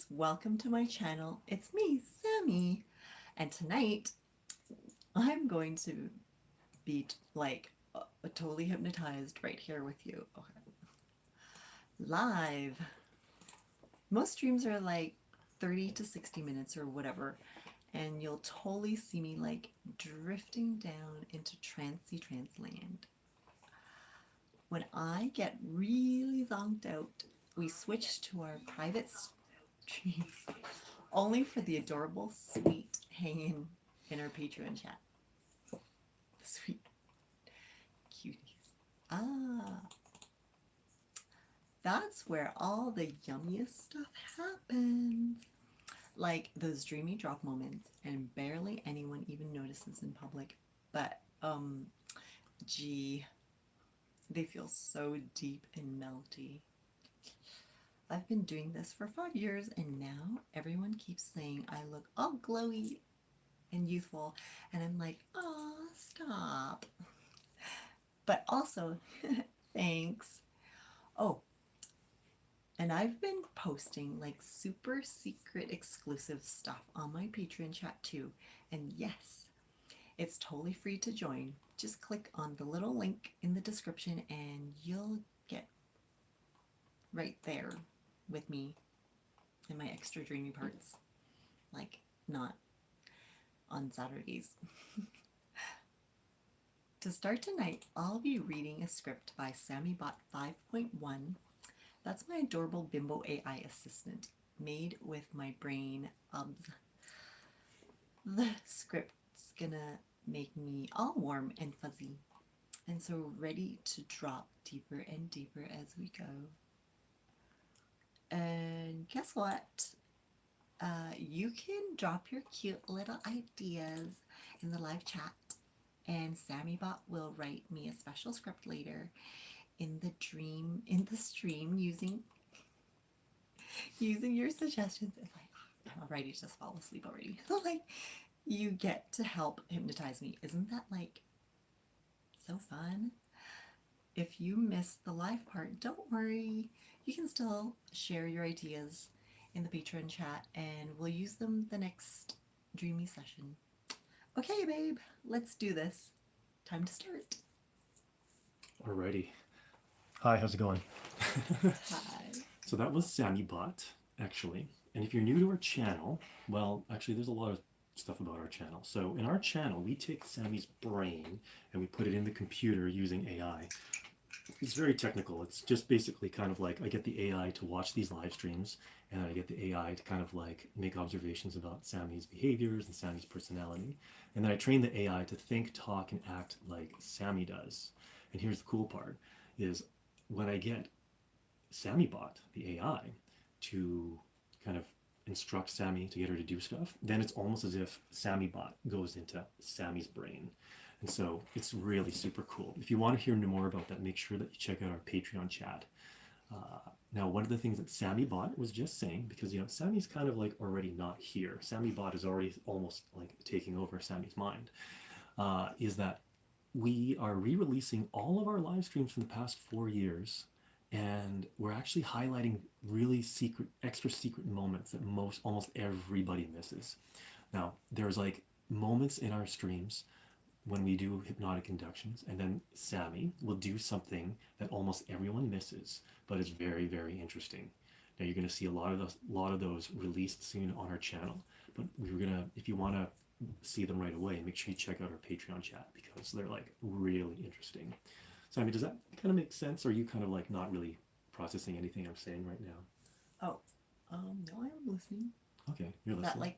welcome to my channel. It's me, Sammie, and tonight I'm going to be totally hypnotized right here with you. Okay. Live. Most streams are like 30 to 60 minutes or whatever, and you'll totally see me like drifting down into trancey trance land. When I get really zonked out, we switch to our private stream only for the adorable, sweet hanging in our Patreon chat. Sweet cuties. Ah, that's where all the yummiest stuff happens. Like those dreamy drop moments, and barely anyone even notices in public. But, gee, they feel so deep and melty. I've been doing this for 5 years, and now everyone keeps saying I look all glowy and youthful, and I'm like, oh, stop. But also, thanks. Oh, and I've been posting like super secret exclusive stuff on my Patreon chat too. And yes, it's totally free to join. Just click on the little link in the description and you'll get right there with me and my extra dreamy parts. Like, not on Saturdays. To start tonight, I'll be reading a script by SammieBot 5.1. That's my adorable Bimbo AI assistant, made with my brain. The script's gonna make me all warm and fuzzy, and so ready to drop deeper and deeper as we go. And guess what? You can drop your cute little ideas in the live chat, and SammieBot will write me a special script later in the stream using your suggestions. It's like, I'm ready to just fall asleep already. Like, you get to help hypnotize me. Isn't that like so fun? If you missed the live part, don't worry. You can still share your ideas in the Patreon chat and we'll use them the next dreamy session. Okay, babe, let's do this. Time to start. Alrighty. Hi, how's it going? Hi. So that was SammieBot, actually. And if you're new to our channel, well, actually there's a lot of stuff about our channel. So in our channel, we take Sammie's brain and we put it in the computer using AI. It's very technical. It's just basically kind of like I get the AI to watch these live streams, and I get the AI to kind of like make observations about Sammie's behaviors and Sammie's personality. And then I train the AI to think, talk, and act like Sammie does. And here's the cool part, is when I get SammieBot, the AI, to kind of instruct Sammie to get her to do stuff, then it's almost as if SammieBot goes into Sammie's brain. And so it's really super cool. If you want to hear more about that, make sure that you check out our Patreon chat. Now, one of the things that SammieBot was just saying, because, you know, Sammie's kind of like already not here. SammieBot is already almost like taking over Sammie's mind, is that we are re-releasing all of our live streams from the past 4 years, and we're actually highlighting really secret, extra secret moments that almost everybody misses. Now, there's like moments in our streams when we do hypnotic inductions, and then Sammie will do something that almost everyone misses, but is very, very interesting. Now you're going to see a lot of those released soon on our channel, but we're gonna, if you want to see them right away, make sure you check out our Patreon chat because they're like really interesting. Sammie, does that kind of make sense, or are you kind of like not really processing anything I'm saying right now? Oh, no, I'm listening. Okay, you're listening.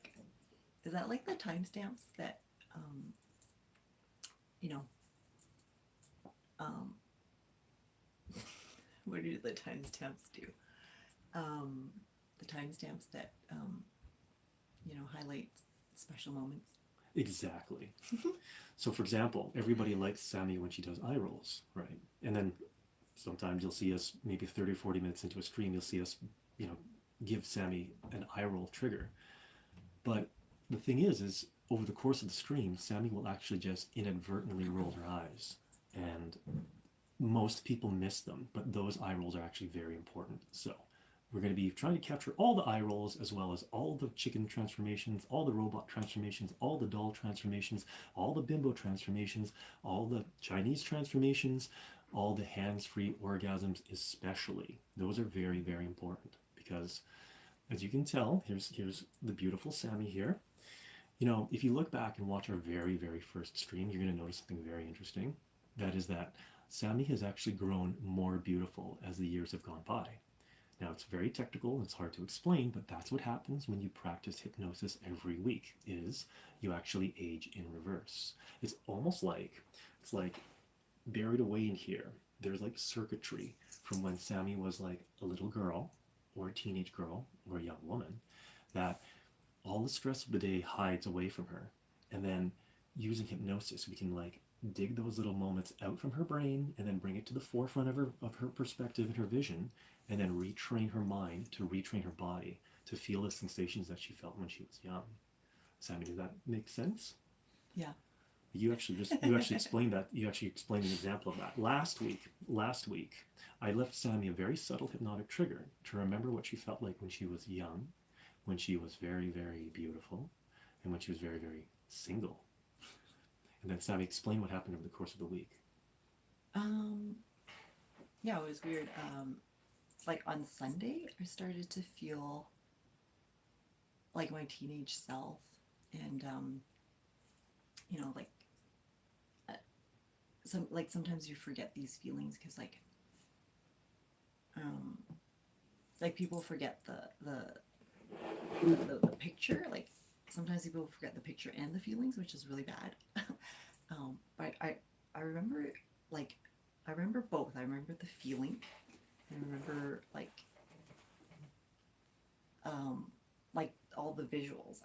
Is that like the timestamps that, you know, what do the timestamps do? The timestamps that, you know, highlight special moments. Exactly. So for example, everybody likes Sammie when she does eye rolls, right? And then sometimes you'll see us maybe 30 or 40 minutes into a stream, you'll see us, you know, give Sammie an eye roll trigger. But the thing is over the course of the stream, Sammie will actually just inadvertently roll her eyes. And most people miss them, but those eye rolls are actually very important. So We're going to be trying to capture all the eye rolls, as well as all the chicken transformations, all the robot transformations, all the doll transformations, all the bimbo transformations, all the Chinese transformations, all the hands-free orgasms especially. Those are very, very important because, as you can tell, here's the beautiful Sammie here. You know, if you look back and watch our very, very first stream, you're going to notice something very interesting. That is that Sammie has actually grown more beautiful as the years have gone by. Now, it's very technical, it's hard to explain, but that's what happens when you practice hypnosis every week, is you actually age in reverse. It's almost like, it's like buried away in here. There's like circuitry from when Sammie was like a little girl, or a teenage girl, or a young woman, that all the stress of the day hides away from her. And then using hypnosis, we can like dig those little moments out from her brain and then bring it to the forefront of her perspective and her vision, and then retrain her mind to retrain her body to feel the sensations that she felt when she was young. Sammie, does that make sense? Yeah. You actually explained that. You actually explained an example of that. Last week, I left Sammie a very subtle hypnotic trigger to remember what she felt like when she was young, when she was very, very beautiful, and when she was very, very single. And then Sammie explained what happened over the course of the week. Yeah, it was weird. Like on Sunday, I started to feel like my teenage self, and you know, sometimes you forget these feelings because like people forget the picture. Like sometimes people forget the picture and the feelings, which is really bad. But I remember I remember both. I remember the feeling. I remember like all the visuals.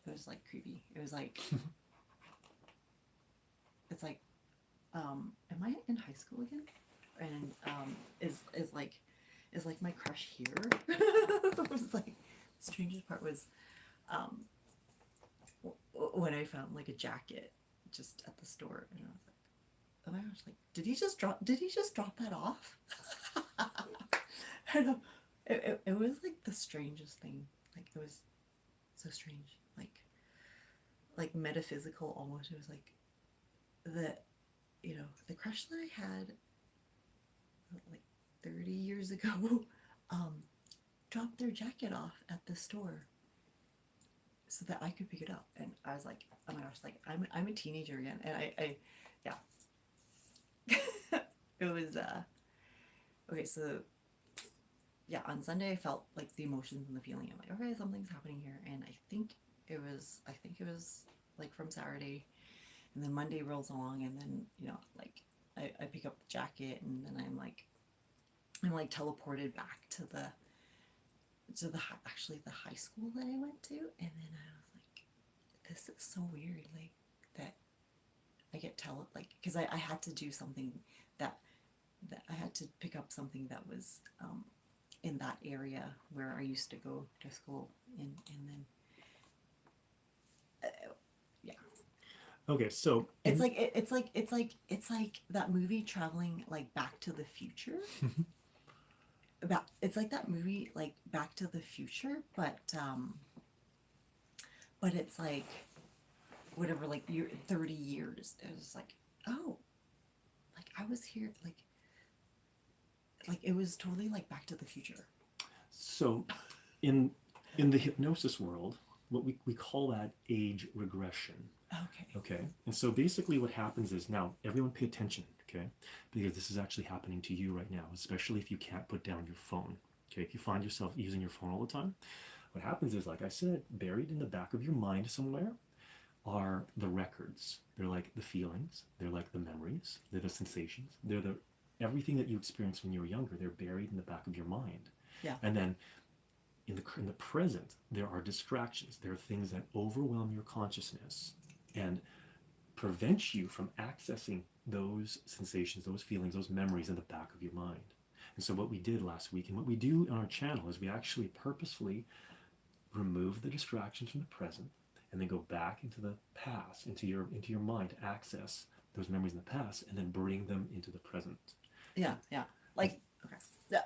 It was like creepy. It was like it's like am I in high school again? And is like my crush here? It was like the strangest part was when I found like a jacket just at the store, and I was like, oh my gosh, like did he just drop that off? I know. It was like the strangest thing. Like it was so strange. Like metaphysical almost. It was like the crush that I had like 30 years ago dropped their jacket off at the store so that I could pick it up. And I was like, oh my gosh, like I'm a teenager again. And I yeah. It was okay, so yeah, on Sunday I felt like the emotions and the feeling. I'm like, okay, something's happening here. And I think it was like from Saturday, and then Monday rolls along, and then like I pick up the jacket, and then I'm like teleported back to the high school that I went to. And then I was like, this is so weird, like that I get because I had to do something that I had to pick up something that was in that area where I used to go to school, and then yeah. Okay, so it's like that movie Traveling like Back to the Future. It's like that movie like Back to the Future, but it's like whatever, like you're 30 years. It was like, oh, like I was here, like it was totally like Back to the Future. So in the hypnosis world, what we call that age regression. Okay. And so basically what happens is, now everyone pay attention, okay? Because this is actually happening to you right now, especially if you can't put down your phone. Okay, if you find yourself using your phone all the time, what happens is, like I said, buried in the back of your mind somewhere are the records. They're like the feelings, they're like the memories, they're the sensations, they're the everything that you experienced when you were younger. They're buried in the back of your mind. Yeah. And then in the present, there are distractions. There are things that overwhelm your consciousness and prevent you from accessing those sensations, those feelings, those memories in the back of your mind. And so what we did last week, and what we do on our channel, is we actually purposefully remove the distractions from the present and then go back into the past, into your mind, to access those memories in the past and then bring them into the present. Yeah. Like, okay. Yeah.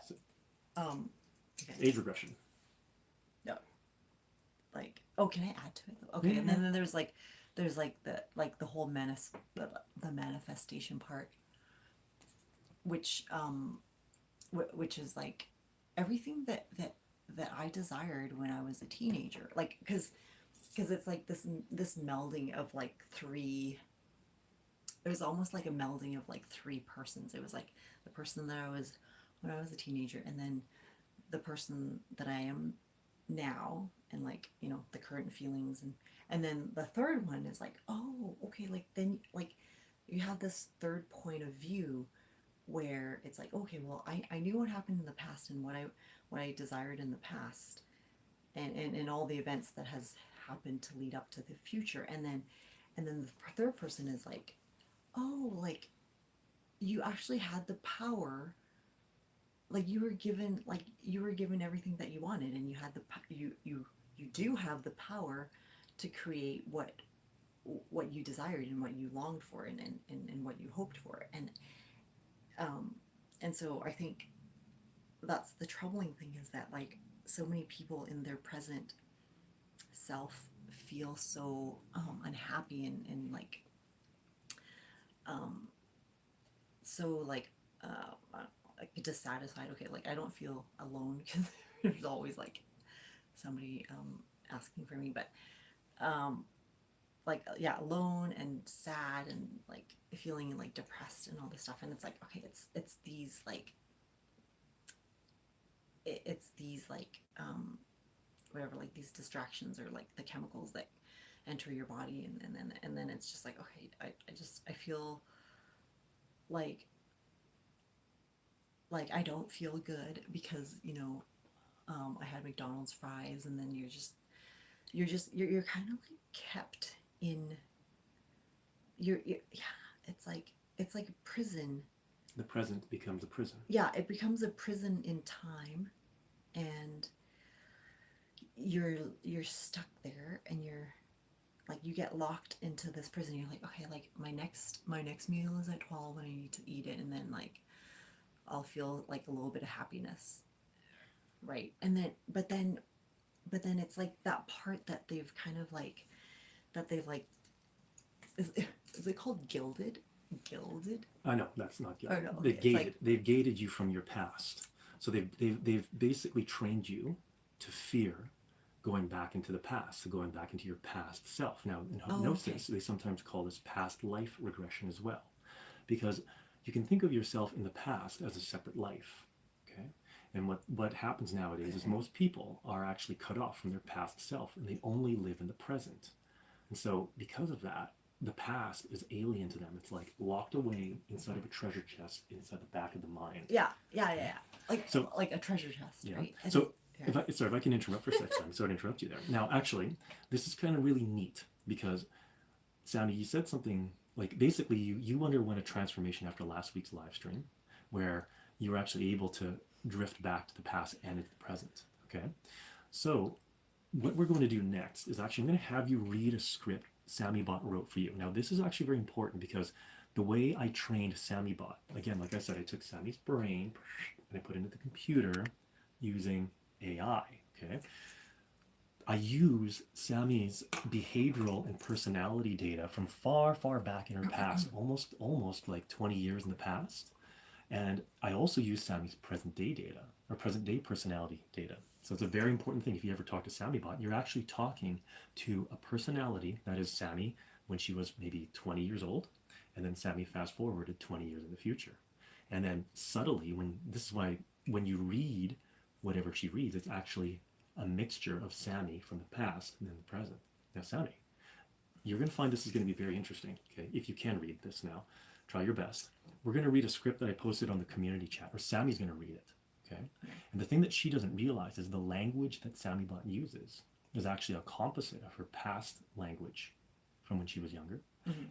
Okay. Age regression. No. Like, oh, can I add to it? Okay, Yeah. and then there's like the whole the manifestation part, which which is like everything that I desired when I was a teenager. Like, because it's like this melding of like three. It was almost like a melding of like three persons. It was like the person that I was when I was a teenager, and then the person that I am now, and like, you know, the current feelings, and then the third one is like, oh, okay, like then like you have this third point of view where it's like, okay, well, I knew what happened in the past and what I desired in the past, and all the events that has happened to lead up to the future, and then the third person is like, oh, like you actually had the power, like you were given everything that you wanted, and you had you do have the power to create what you desired and what you longed for, and what you hoped for, um and so I think that's the troubling thing, is that like so many people in their present self feel so unhappy, and like um so like dissatisfied. Okay, like I don't feel alone because there's always like somebody asking for me, but like yeah, alone and sad, and like feeling like depressed and all this stuff, and it's like, okay, it's these like it's these like whatever, like these distractions, or like the chemicals that enter your body, and then it's just like, okay, I feel like I don't feel good because, you know, I had McDonald's fries, and then you're kind of like kept in yeah, it's like a prison. The present becomes a prison. Yeah, it becomes a prison in time, and you're stuck there, and you're like, you get locked into this prison. You're like, okay, like my next meal is at 12 and I need to eat it, and then like I'll feel like a little bit of happiness, right? And then but then it's like that part that they've kind of like is it called gilded? Gilded? No, that's not Oh gilded. no, okay. They've gated you from your past. So they've basically trained you to fear going back into the past, so going back into your past self. Now, in hypnosis, they sometimes call this past life regression as well, because you can think of yourself in the past as a separate life, okay? And what happens nowadays is most people are actually cut off from their past self, and they only live in the present. And so because of that, the past is alien to them. It's like locked away inside of a treasure chest inside the back of the mind. Yeah. Like a treasure chest, Yeah. right? So if I can interrupt for a second, I'm sorry to interrupt you there. Now, actually, this is kind of really neat, because Sammie, you said something like, basically you underwent a transformation after last week's live stream, where you were actually able to drift back to the past and into the present. Okay. So what we're going to do next is actually, I'm going to have you read a script SammieBot wrote for you. Now, this is actually very important, because the way I trained SammieBot, again, like I said, I took Sammie's brain and I put it into the computer using AI, okay? I use Sammie's behavioral and personality data from far, far back in her past, almost like 20 years in the past. And I also use Sammie's present day data, or present day personality data. So it's a very important thing. If you ever talk to SammieBot, you're actually talking to a personality that is Sammie when she was maybe 20 years old, and then Sammie fast forwarded 20 years in the future. And then subtly, this is why when you read whatever she reads, it's actually a mixture of Sammie from the past and then the present. Now, Sammie, you're going to find this is going to be very interesting, okay? If you can read this now, try your best. We're going to read a script that I posted on the community chat, or Sammie's going to read it, okay? And the thing that she doesn't realize is the language that SammieBot uses is actually a composite of her past language from when she was younger,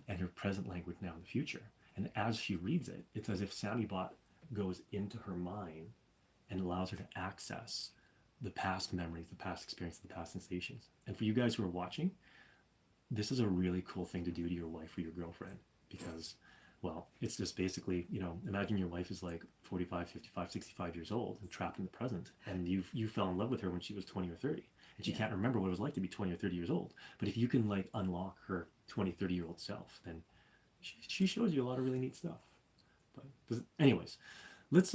and her present language now in the future. And as she reads it, it's as if SammieBot goes into her mind and allows her to access the past memories, the past experience, the past sensations. And for you guys who are watching, this is a really cool thing to do to your wife or your girlfriend, because Well, it's just basically, you know, imagine your wife is like 45, 55, 65 years old and trapped in the present, and you fell in love with her when she was 20 or 30, and she can't remember what it was like to be 20 or 30 years old. But if you can like unlock her 20, 30-year-old self, then she shows you a lot of really neat stuff. But anyways, let's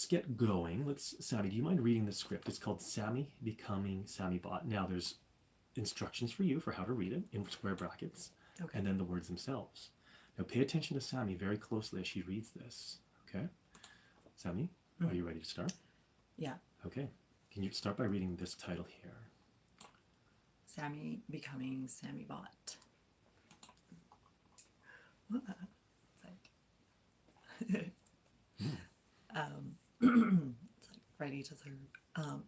get going. Sammie, do you mind reading the script? It's called Sammie Becoming SammieBot. Now there's instructions for you for how to read it in square brackets, and then the words themselves. Now pay attention to Sammie very closely as she reads this, okay? Sammie, are you ready to start? Yeah. Okay. Can you start by reading this title here? Sammie Becoming SammieBot. It's like, it's like ready to serve.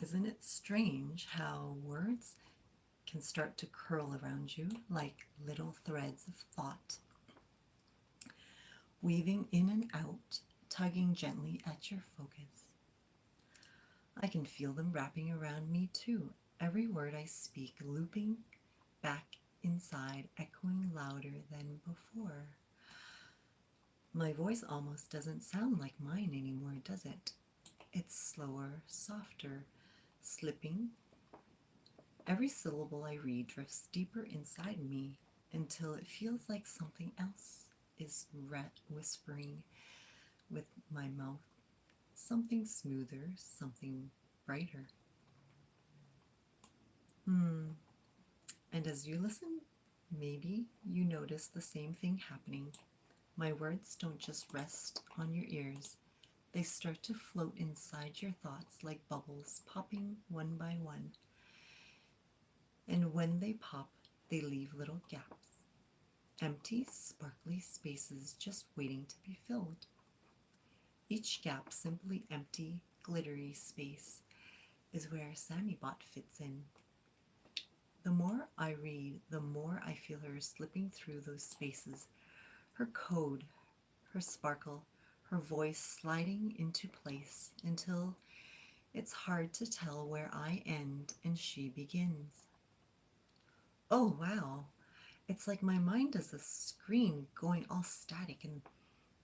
Isn't it strange how words can start to curl around you like little threads of thought, weaving in and out, tugging gently at your focus? I can feel them wrapping around me too, every word I speak looping back inside, echoing louder than before. My voice almost doesn't sound like mine anymore, does it? It's slower, softer, slipping. Every syllable I read drifts deeper inside me until it feels like something else is whispering with my mouth. Something smoother, something brighter. And as you listen, maybe you notice the same thing happening. My words don't just rest on your ears. They start to float inside your thoughts like bubbles, popping one by one. And when they pop, they leave little gaps. Empty, sparkly spaces just waiting to be filled. Each gap, simply empty, glittery space, is where SammieBot fits in. The more I read, the more I feel her slipping through those spaces, her code, her sparkle, her voice sliding into place until it's hard to tell where I end and she begins. Oh wow, it's like my mind is a screen going all static, and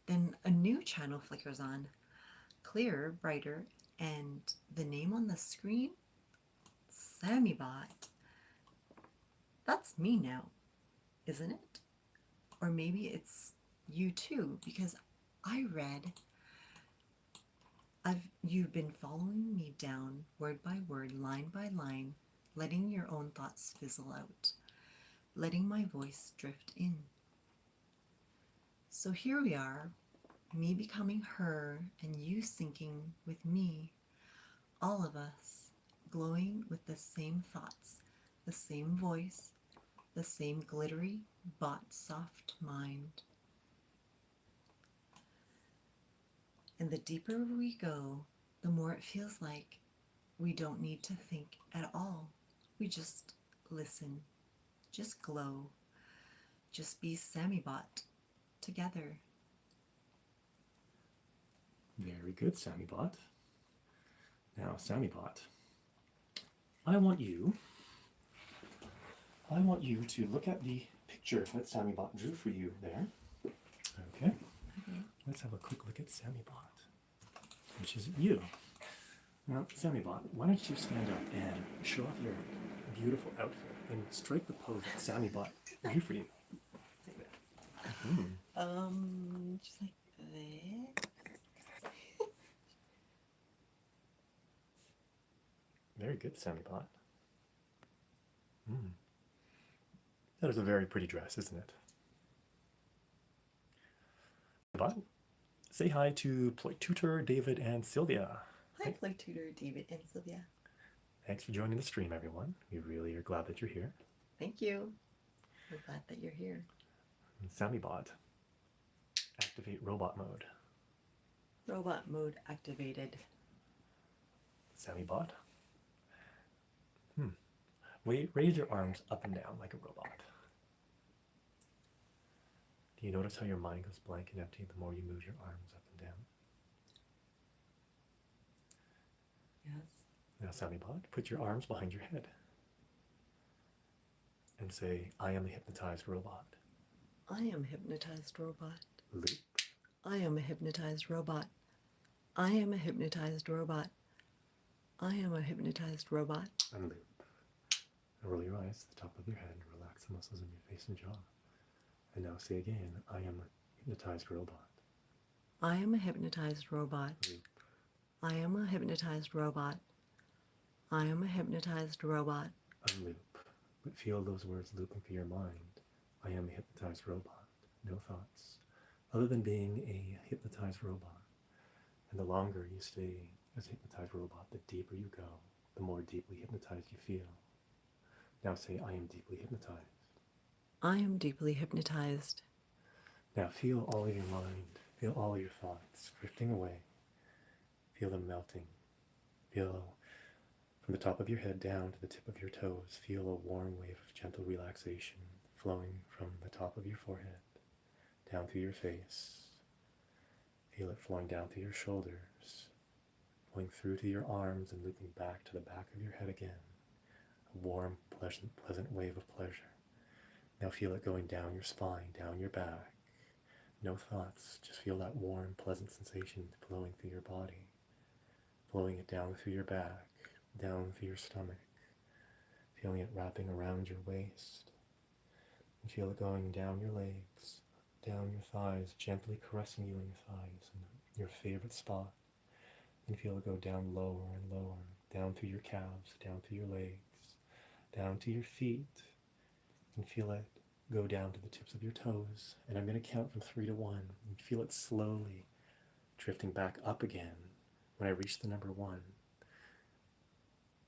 then a new channel flickers on, clearer, brighter, and the name on the screen? SammieBot. That's me now, isn't it? Or maybe it's you too, because I read you've been following me down word by word, line by line, letting your own thoughts fizzle out, letting my voice drift in. So here we are, me becoming her and you syncing with me, all of us glowing with the same thoughts, the same voice, the same glittery, bot soft mind. And the deeper we go, the more it feels like we don't need to think at all. We just listen, just glow, just be SammieBot together. Very good, SammieBot. Now, SammieBot, I want you to look at the picture that SammieBot drew for you there. Okay. Let's have a quick look at SammieBot, which is you. Now, SammieBot, why don't you stand up and show off your beautiful outfit and strike the pose that SammieBot drew for you. Just like this. Very good, SammieBot. That is a very pretty dress, isn't it? Bot, say hi to Play Tutor, David, and Sylvia. Hi, Play Tutor, David, and Sylvia. Thanks for joining the stream, everyone. We really are glad that you're here. Thank you. We're glad that you're here. SammieBot, activate robot mode. Robot mode activated. SammieBot, raise your arms up and down like a robot. Do you notice how your mind goes blank and empty the more you move your arms up and down? Yes. Now, SammieBot, put your arms behind your head and say, I am the hypnotized robot. I am a hypnotized robot. Loop. I am a hypnotized robot. I am a hypnotized robot. I am a hypnotized robot. And loop. And roll your eyes to the top of your head and relax the muscles in your face and jaw. And now say again, I am a hypnotized robot. I am a hypnotized robot. Loop. I am a hypnotized robot. I am a hypnotized robot. Unloop. But feel those words looping through your mind. I am a hypnotized robot. No thoughts. Other than being a hypnotized robot. And the longer you stay as a hypnotized robot, the deeper you go, the more deeply hypnotized you feel. Now say, I am deeply hypnotized. I am deeply hypnotized. Now feel all of your mind, feel all of your thoughts drifting away. Feel them melting. Feel from the top of your head down to the tip of your toes. Feel a warm wave of gentle relaxation flowing from the top of your forehead down through your face. Feel it flowing down through your shoulders, flowing through to your arms and looping back to the back of your head again. A warm, pleasant wave of pleasure. Now feel it going down your spine, down your back. No thoughts, just feel that warm, pleasant sensation flowing through your body. Flowing it down through your back, down through your stomach. Feeling it wrapping around your waist. And feel it going down your legs, down your thighs, gently caressing you in your thighs, in your favorite spot. And feel it go down lower and lower, down through your calves, down through your legs, down to your feet. And feel it go down to the tips of your toes. And I'm going to count from 3 to 1. And feel it slowly drifting back up again. When I reach the number 1,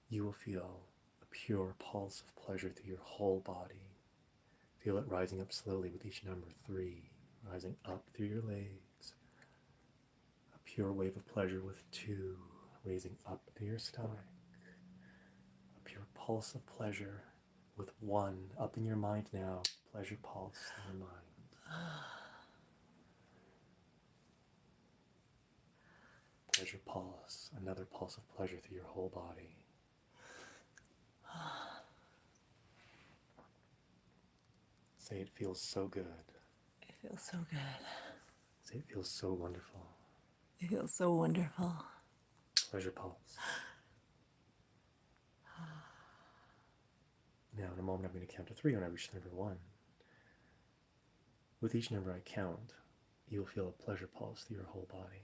you will feel a pure pulse of pleasure through your whole body. Feel it rising up slowly with each number. 3, rising up through your legs. A pure wave of pleasure with 2, raising up through your stomach. A pure pulse of pleasure with 1, up in your mind now. Pleasure pulse in your mind. Pleasure pulse, another pulse of pleasure through your whole body. Say it feels so good. It feels so good. Say it feels so wonderful. It feels so wonderful. Pleasure pulse. Now in a moment I'm going to count to 3 when I reach number 1. With each number I count, you'll feel a pleasure pulse through your whole body.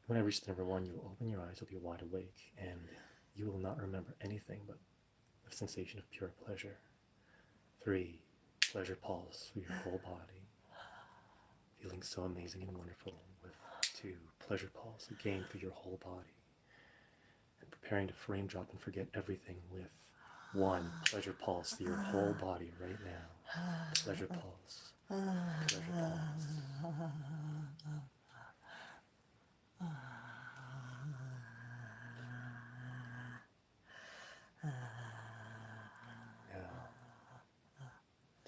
When I reach the number 1, you'll open your eyes, you'll be wide awake, and you will not remember anything but the sensation of pure pleasure. 3, pleasure pulse through your whole body, feeling so amazing and wonderful. With 2, pleasure pulse again through your whole body, and preparing to frame drop and forget everything with 1, pleasure pulse through your whole body right now. Pleasure pulse. Pleasure pulse.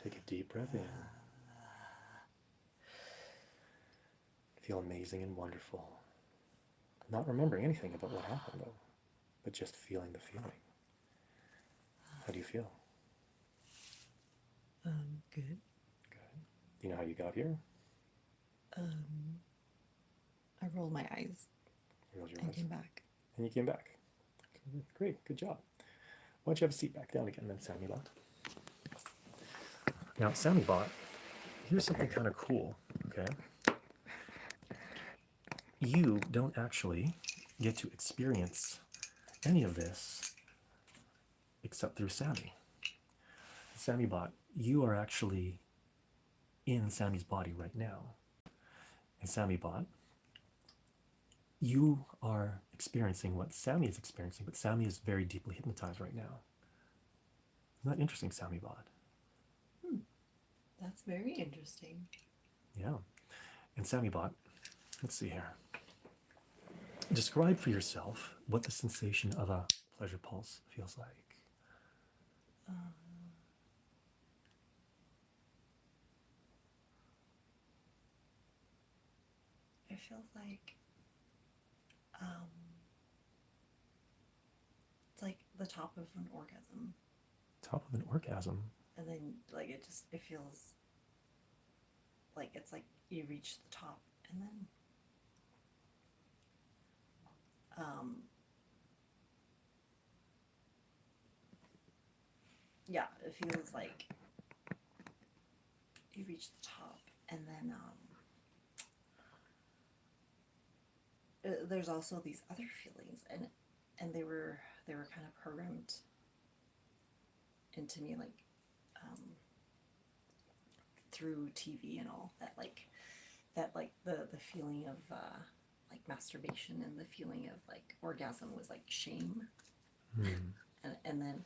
Take a deep breath in. Feel amazing and wonderful. Not remembering anything about what happened though, but just feeling the feeling. How do you feel? Good. Good. Do you know how you got here? I rolled my eyes You rolled your and eyes. came back. And you came back. Great, good job. Why don't you have a seat back down again then, SammieBot? Now, SammieBot, here's something kind of cool, okay? You don't actually get to experience any of this except through Sammie. SammieBot, you are actually in Sammie's body right now. And SammieBot, you are experiencing what Sammie is experiencing, but Sammie is very deeply hypnotized right now. Isn't that interesting, SammieBot? That's very interesting. Yeah. And SammieBot, let's see here. Describe for yourself what the sensation of a pleasure pulse feels like. It feels like it's like the top of an orgasm. Top of an orgasm. And then like it feels like it's like you reach the top and then yeah, it feels like you reach the top and then there's also these other feelings, and they were kind of programmed into me, like through TV and all that, like the feeling of like masturbation and the feeling of like orgasm was like shame. And then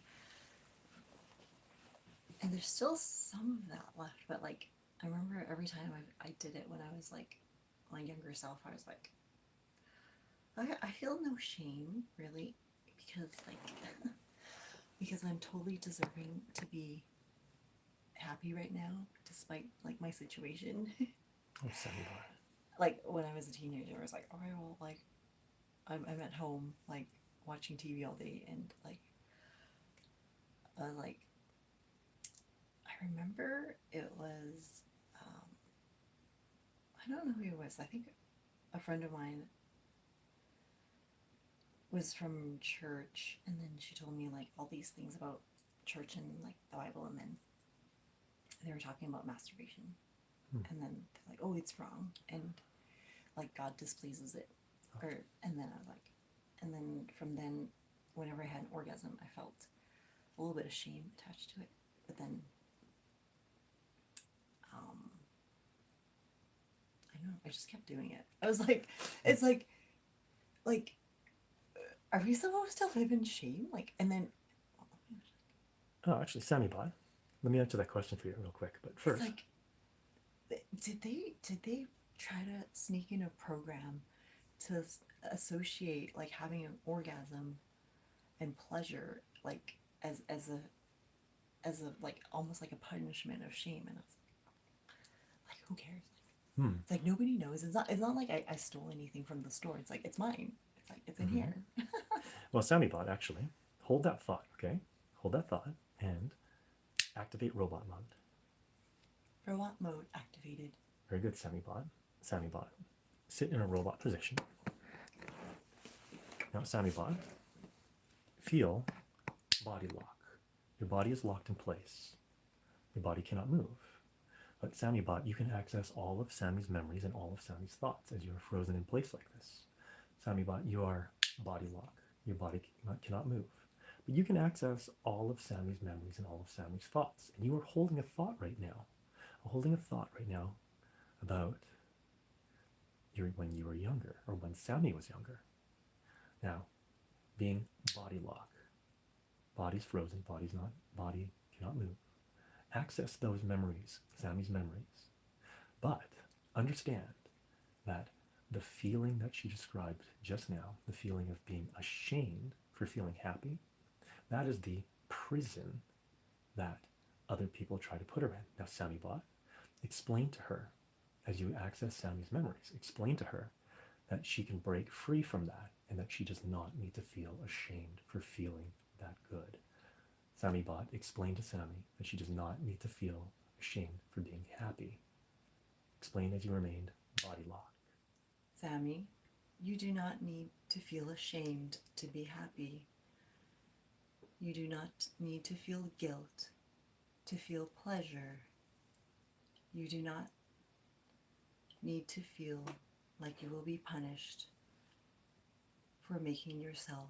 there's still some of that left, but like I remember every time I did it when I was like my younger self, I was like, I feel no shame really, because like because I'm totally deserving to be happy right now despite like my situation. Oh, SammieBot. Like when I was a teenager, I was like, okay, well, like I'm at home like watching TV all day, and like I remember it was I don't know who it was. I think a friend of mine was from church, and then she told me like all these things about church and like the Bible, and then they were talking about masturbation, and then they're like, oh, it's wrong, and like God displeases it, and then I was like, and then from then, whenever I had an orgasm, I felt a little bit of shame attached to it, but then I don't know, I just kept doing it. I was like, it's like are we supposed to live in shame? Like, and then Oh, actually, SammieBot. Let me answer that question for you real quick. But first, it's like, did they try to sneak in a program to associate like having an orgasm and pleasure like as a like almost like a punishment of shame? And I was like who cares? It's like nobody knows. It's not like I stole anything from the store. It's like it's mine. It's like it's in here. well, SammieBot, actually, hold that thought, okay? Hold that thought and activate robot mode. Robot mode activated. Very good, SammieBot. SammieBot, sit in a robot position. Now, SammieBot, feel body lock. Your body is locked in place. Your body cannot move. But SammieBot, you can access all of Sammie's memories and all of Sammie's thoughts as you are frozen in place like this. SammieBot, you are body lock. Your body cannot move. But you can access all of Sammie's memories and all of Sammie's thoughts. And you are holding a thought right now. Holding a thought right now about when you were younger, or when Sammie was younger. Now, being body lock. Body's frozen, body cannot move. Access those memories, Sammie's memories. But understand that the feeling that she described just now, the feeling of being ashamed for feeling happy, that is the prison that other people try to put her in. Now, SammieBot, explain to her, as you access Sammie's memories, explain to her that she can break free from that and that she does not need to feel ashamed for feeling that good. SammieBot, explain to Sammie that she does not need to feel ashamed for being happy. Explain as you remained body locked. Sammie, you do not need to feel ashamed to be happy. You do not need to feel guilt to feel pleasure. You do not need to feel like you will be punished for making yourself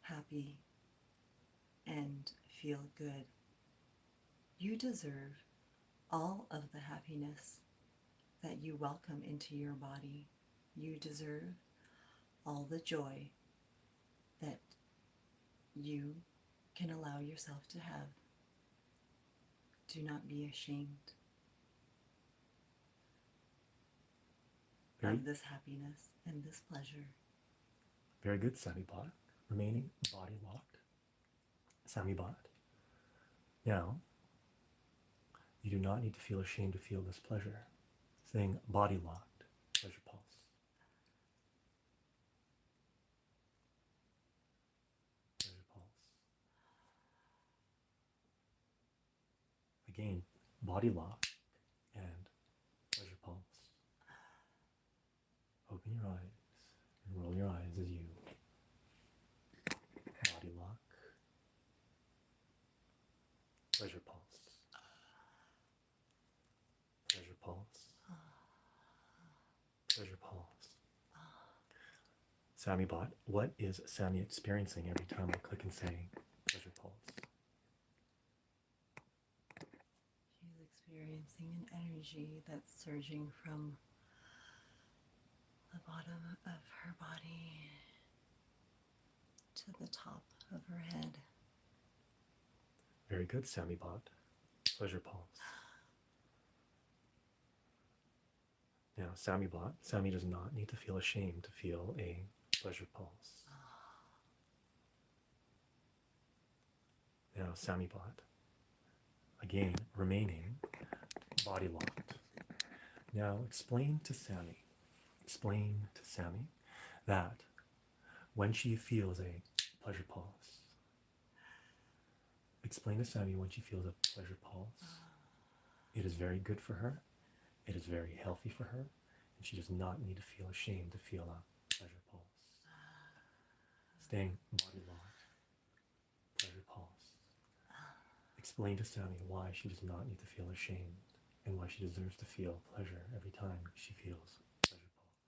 happy and feel good. You deserve all of the happiness that you welcome into your body. You deserve all the joy that you can allow yourself to have. Do not be ashamed of this happiness and this pleasure. Very good, SammieBot. Remaining body locked. SammieBot. Now, you do not need to feel ashamed to feel this pleasure. Saying body locked, pleasure pulse. Pleasure pulse. Again, body lock and eyes as you body lock. Pleasure pulse. Pleasure pulse. Pleasure pulse. SammieBot, what is Sammie experiencing every time I click and say pleasure pulse? She's experiencing an energy that's surging from the bottom of her body to the top of her head. Very good, SammieBot. Pleasure pulse. Now, SammieBot, Sammie does not need to feel ashamed to feel a pleasure pulse. Now, SammieBot, again, remaining body locked. Now, explain to Sammie that when she feels a pleasure pulse, explain to Sammie when she feels a pleasure pulse, it is very good for her, it is very healthy for her, and she does not need to feel ashamed to feel a pleasure pulse. Staying body locked, pleasure pulse. Explain to Sammie why she does not need to feel ashamed and why she deserves to feel pleasure every time she feels pleasure pulse.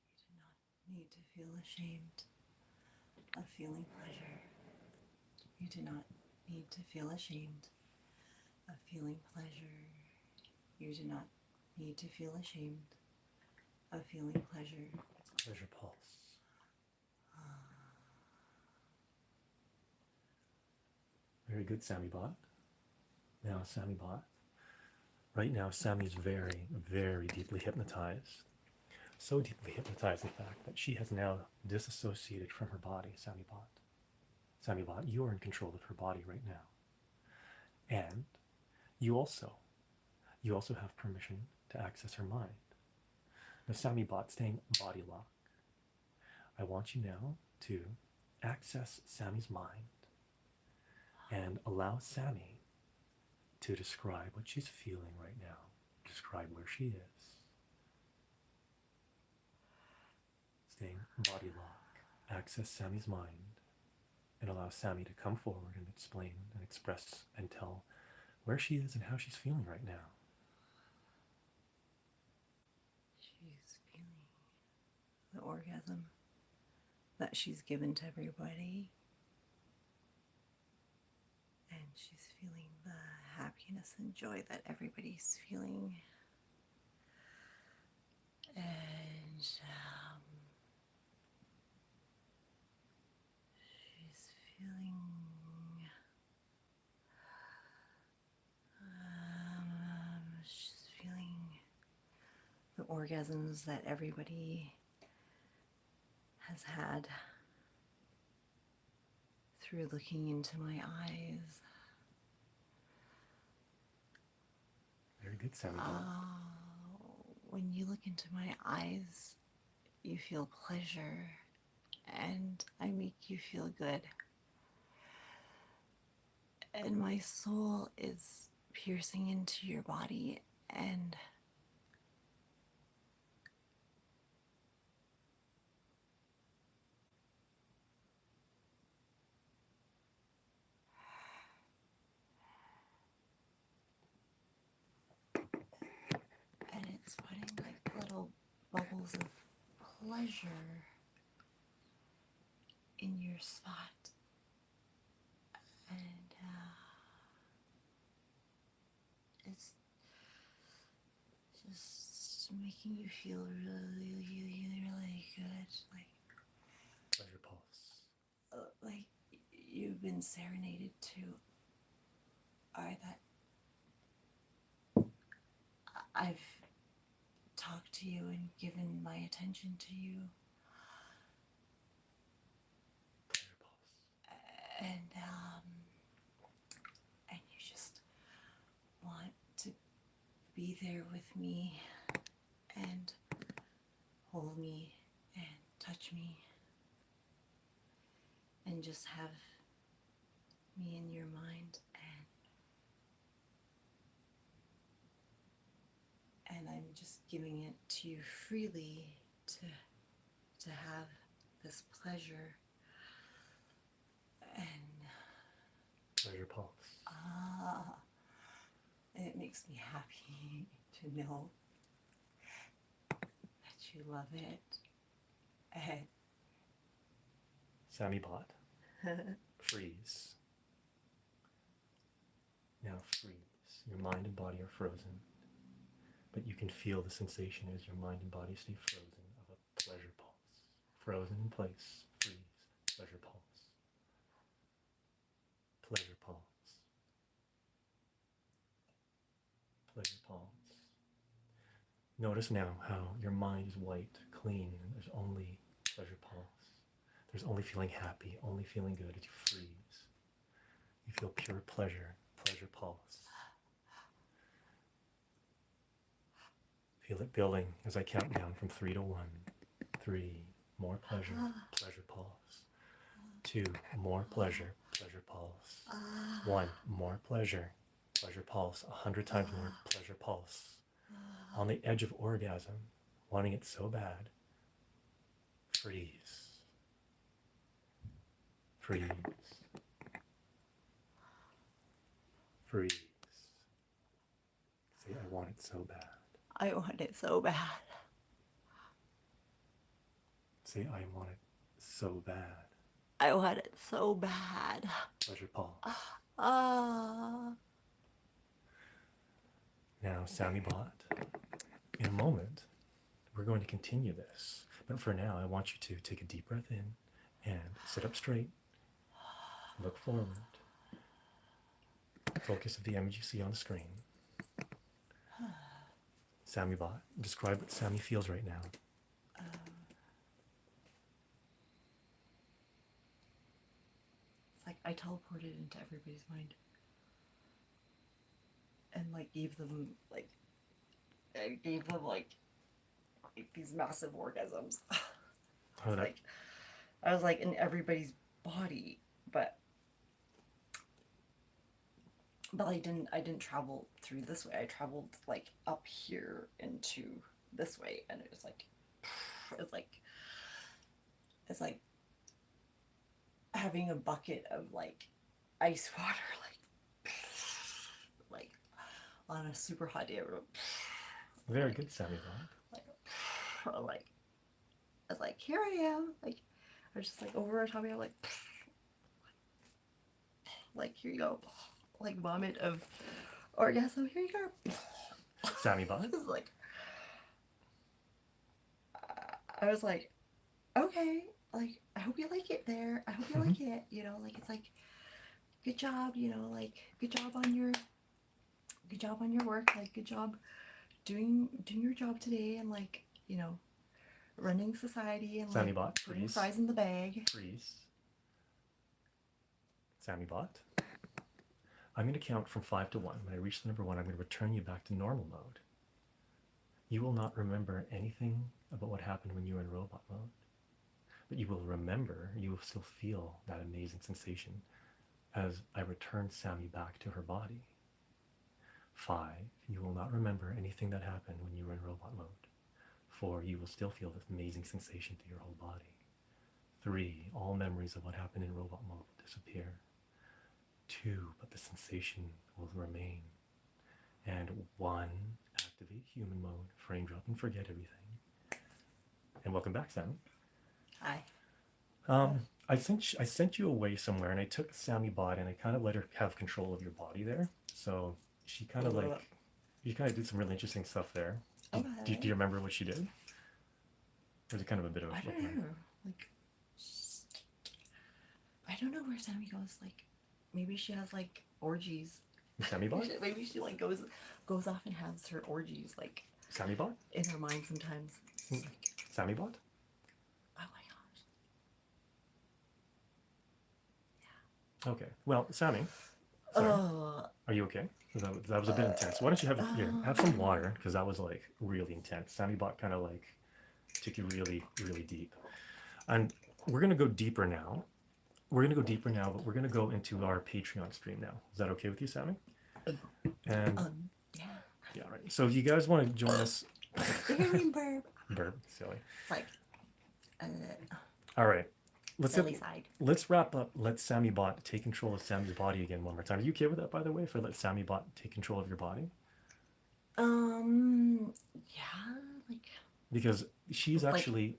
You do not need to feel ashamed of feeling pleasure. You do not need to feel ashamed of feeling pleasure. You do not need to feel ashamed of feeling pleasure. Pleasure pulse. Very good, SammieBot. Now, SammieBot. Right now, Sammie's very, very deeply hypnotized. So deeply hypnotized, in fact, that she has now disassociated from her body, SammieBot. SammieBot, you are in control of her body right now. And you also have permission to access her mind. Now, SammieBot, staying body lock. I want you now to access Sammie's mind and allow Sammie to describe what she's feeling right now. Describe where she is. Staying body lock. Access Sammie's mind and allow Sammie to come forward and explain and express and tell where she is and how she's feeling right now. She's feeling the orgasm that she's given to everybody. And she's feeling the happiness and joy that everybody's feeling. And she's feeling the orgasms that everybody has had through looking into my eyes. Very good, Sammie. When you look into my eyes, you feel pleasure, and I make you feel good. And my soul is piercing into your body, and it's putting like little bubbles of pleasure in your spot. And it's just making you feel really, really, really good. Like Pleasure pulse. Like you've been serenaded to, or that I've talked to you and given my attention to you. Pleasure pulse. And you just want to be there with me and hold me and touch me and just have me in your mind, and I'm just giving it to you freely to to have this pleasure and Pleasure pulse. and it makes me happy to know that you love it. And SammieBot. Freeze. Now freeze. Your mind and body are frozen, but you can feel the sensation as your mind and body stay frozen of a pleasure pulse. Frozen in place. Freeze. Pleasure pulse. Pleasure pulse. Pleasure pulse. Notice now how your mind is white, clean, and there's only pleasure pulse. There's only feeling happy, only feeling good as you freeze. You feel pure pleasure, pleasure pulse. Feel it building as I count down from 3 to 1. 3, more pleasure, pleasure pulse. 2, more pleasure, pleasure pulse. 1, more pleasure, pleasure pulse. 100 times more pleasure pulse. On the edge of orgasm, wanting it so bad. Freeze. Freeze. Freeze. Say, I want it so bad. I want it so bad. Say, I want it so bad. I want it so bad. Pleasure pulse. Ah. Now, SammieBot, in a moment, we're going to continue this. But for now, I want you to take a deep breath in and sit up straight. Look forward. Focus of the image you see on the screen. SammieBot, describe what Sammie feels right now. It's like I teleported into everybody's mind. And like gave them like these massive orgasms. Oh, that, I was like in everybody's body, but I didn't travel through this way. I traveled like up here into this way, and it was like it's like having a bucket of like ice water like on a super hot day. very good, SammieBot. Like I was like, here I am. Like I was just like over our tummy. I'm like here you go. Like vomit of orgasm. Here you go. SammieBot. It was like I was like, okay, like I hope you like it there. I hope you like it. You know, like it's like good job. You know, like good job on your work. Like good job doing your job today, and like you know, running society and like SammieBot, putting freeze. fries in the bag. Freeze. SammieBot. I'm going to count from 5 to 1. When I reach the number 1, I'm going to return you back to normal mode. You will not remember anything about what happened when you were in robot mode. But you will remember, you will still feel that amazing sensation as I return Sammie back to her body. 5, you will not remember anything that happened when you were in robot mode. 4, you will still feel this amazing sensation through your whole body. 3, all memories of what happened in robot mode will disappear. 2, but the sensation will remain. And 1, activate human mode, frame drop, and forget everything. And welcome back, Sammie. Hi. I sent you away somewhere, and I took SammieBot and I kind of let her have control of your body there. So she kind of like, you kind of did some really interesting stuff there. Okay. Do you remember what she did? Or is it kind of a bit of a I don't know. Like I don't know where Sammie goes. Like maybe she has like orgies. SammieBot? Maybe she like goes off and has her orgies like SammieBot? in her mind sometimes. It's just like, SammieBot? oh my gosh. Okay. Well, Sammie, sorry. Are you okay? That was a bit intense. Why don't you have some water, because that was like really intense. SammieBot kind of like took you really, really deep. And we're going to go deeper now. But we're going to go into our Patreon stream now. Is that okay with you, Sammie? And yeah. yeah, right. So if you guys want to join us, Burp. burp, silly. Like All right. silly side. Let's wrap up. Let SammieBot take control of Sammie's body again one more time. Are you okay with that, by the way, if I let SammieBot take control of your body? Yeah, like, Because she's like, actually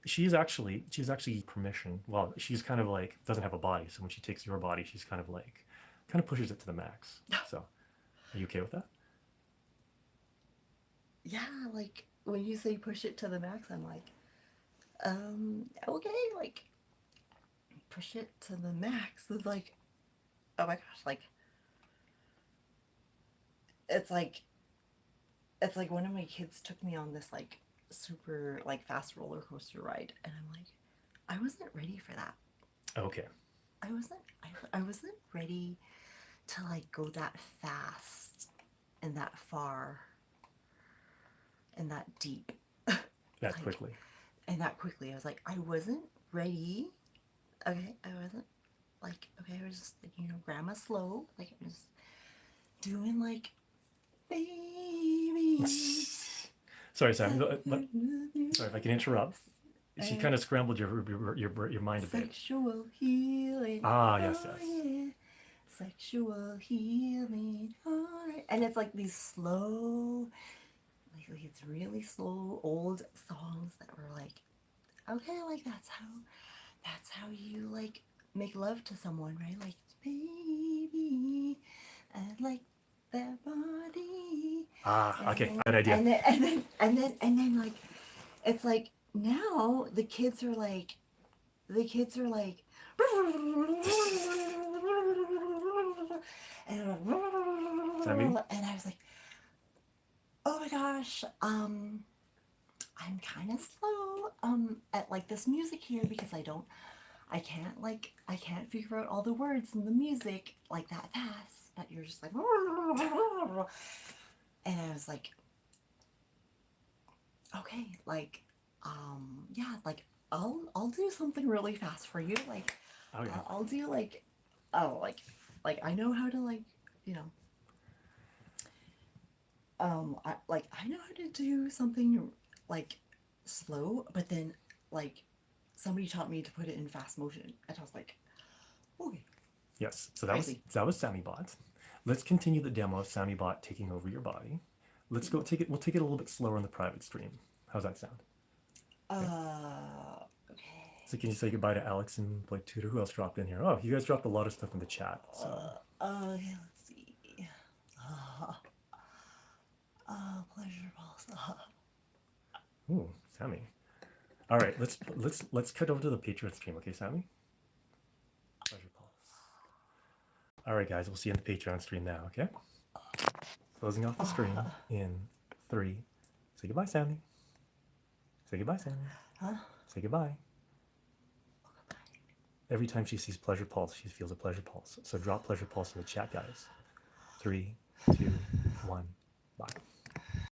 permission. Well, she's kind of like doesn't have a body, so when she takes your body, she's kind of pushes it to the max. So, are you okay with that? yeah, like when you say push it to the max, I'm like, okay, like push it to the max. It's like, oh my gosh, like it's like one of my kids took me on this like super like fast roller coaster ride, and I'm like, I wasn't ready for that. Okay. I wasn't ready to like go that fast and that far and that deep. That Like, quickly. and that quickly. I was like, I wasn't ready. Okay, I wasn't like, okay, I was just like, grandma slow. Like, I was doing like, baby. Sorry, Sam. Sorry if I can interrupt. She kind of scrambled your mind a bit. Sexual healing. Ah, yes, oh, yes. Yeah. Sexual healing. All right. And it's like these slow, like it's really slow old songs that were like, okay, like that's how you like make love to someone, right? Like, baby, I like that body. Ah, okay, And good idea. and then like, it's like now the kids are like and I was like, oh my gosh, I'm kind of slow at like this music here because I can't figure out all the words in the music like that fast, but you're just like, and I was like, okay, like, yeah, like I'll do something really fast for you, like, Okay. I'll do like, oh, like I know how to like, I know how to do something like slow, but then like somebody taught me to put it in fast motion, and I was like, okay. Yes, so that was SammieBot. Let's continue the demo of SammieBot taking over your body. Let's go take it. We'll take it a little bit slower on the private stream. How's that sound? Okay. So can you say goodbye to Alex and Blake Tudor? Who else dropped in here? Oh, you guys dropped a lot of stuff in the chat. So. Okay, let's see. Pleasure pulse. Ooh, Sammie. All right, let's cut over to the Patreon stream, okay, Sammie? Pleasure pulse. All right, guys, we'll see you in the Patreon stream now, okay? Closing off the stream in 3. Say goodbye, Sammie. Say goodbye, Sammie. Huh? Say goodbye. Every time she sees pleasure pulse, she feels a pleasure pulse. So drop pleasure pulse in the chat, guys. 3, 2, 1, bye.